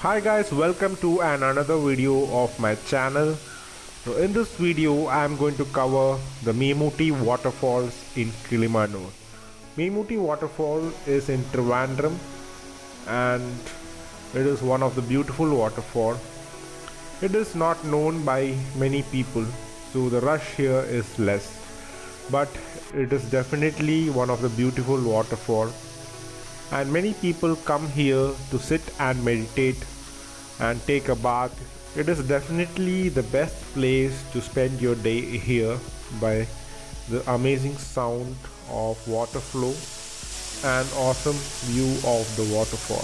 Hi guys, welcome to another video of my channel. So in this video I am going to cover the Meenmutty Waterfalls in Kilimanoor. Meenmutty Waterfall is in Thiruvananthapuram and it is one of the beautiful waterfall. It is not known by many people, so the rush here is less, but it is definitely one of the beautiful waterfall, and many people come here to sit and meditate and take a bath. It is definitely the best place to spend your day here by the amazing sound of water flow and awesome view of the waterfall.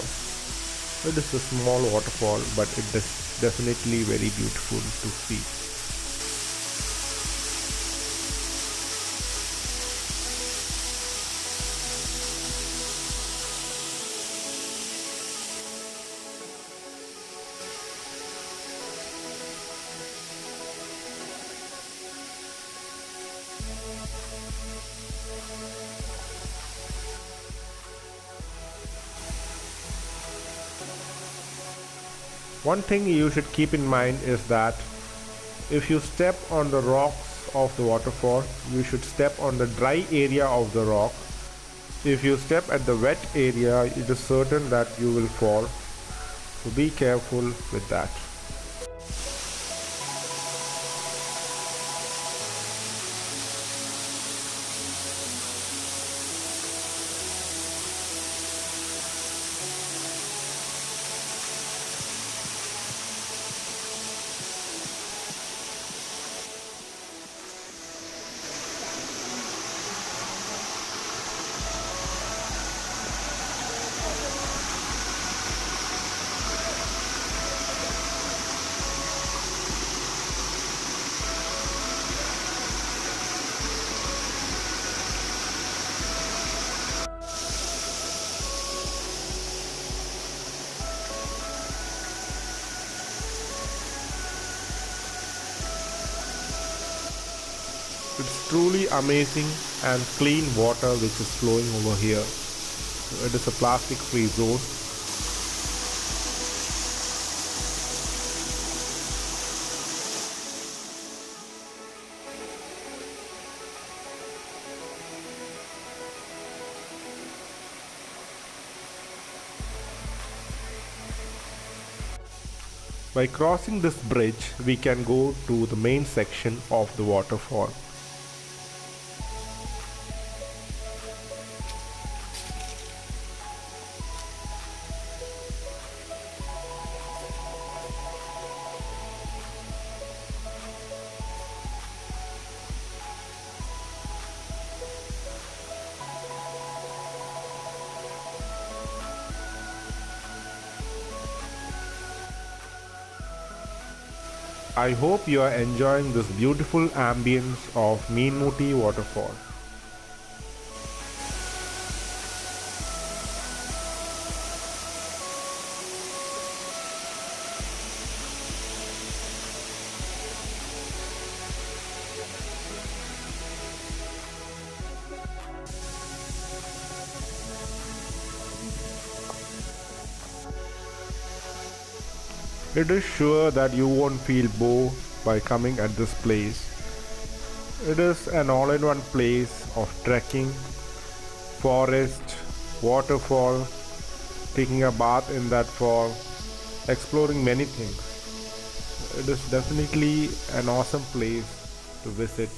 It is a small waterfall, but it is definitely very beautiful to see. One thing you should keep in mind is that if you step on the rocks of the waterfall, you should step on the dry area of the rock. If you step at the wet area, it is certain that you will fall. So be careful with that. It's truly amazing and clean water which is flowing over here. It is a plastic free zone. By crossing this bridge, we can go to the main section of the waterfall. I hope you are enjoying this beautiful ambience of Meenmutty Waterfall. It is sure that you won't feel bored by coming at this place. It is an all-in-one place of trekking, forest, waterfall, taking a bath in that fall, exploring many things. It is definitely an awesome place to visit.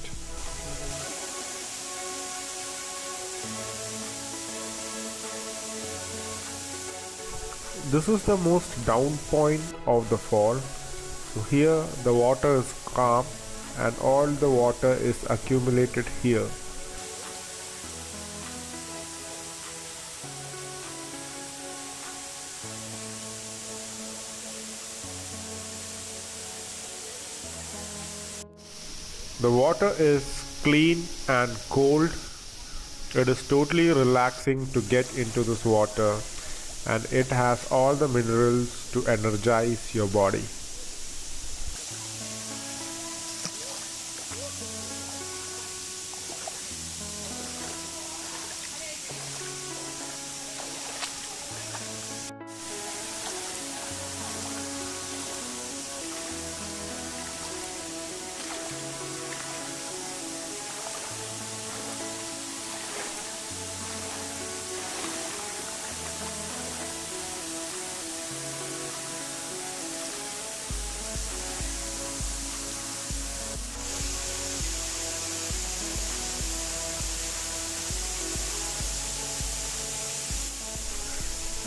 This is the most down point of the fall. So here the water is calm and all the water is accumulated here. The water is clean and cold. It is totally relaxing to get into this water, and it has all the minerals to energize your body.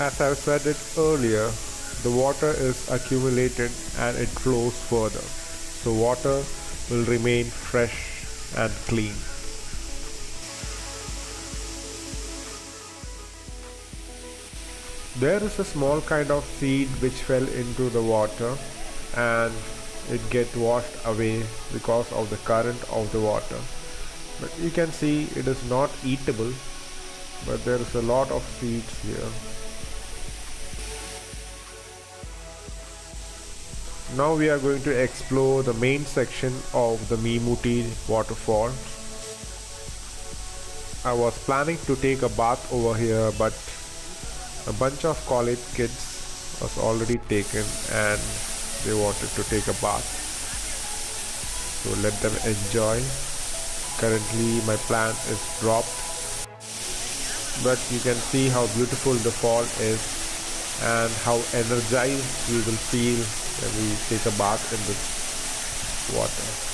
As I said it earlier, the water is accumulated and it flows further. So water will remain fresh and clean. There is a small kind of seed which fell into the water and it get washed away because of the current of the water. But you can see it is not eatable, but there is a lot of seeds here. Now we are going to explore the main section of the Meenmutty Waterfall. I was planning to take a bath over here, but a bunch of college kids was already taken and they wanted to take a bath. So let them enjoy. Currently my plan is dropped, but you can see how beautiful the fall is and how energized we will feel when we take a bath in this water.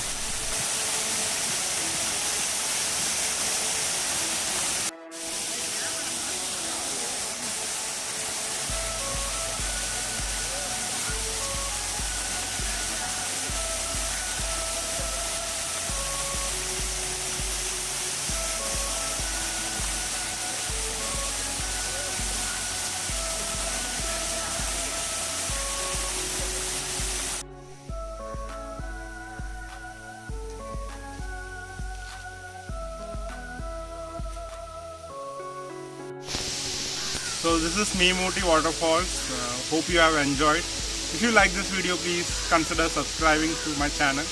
So this is Meenmutty Waterfalls. Hope you have enjoyed. If you like this video, please consider subscribing to my channel.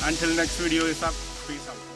Until next video is up, peace out.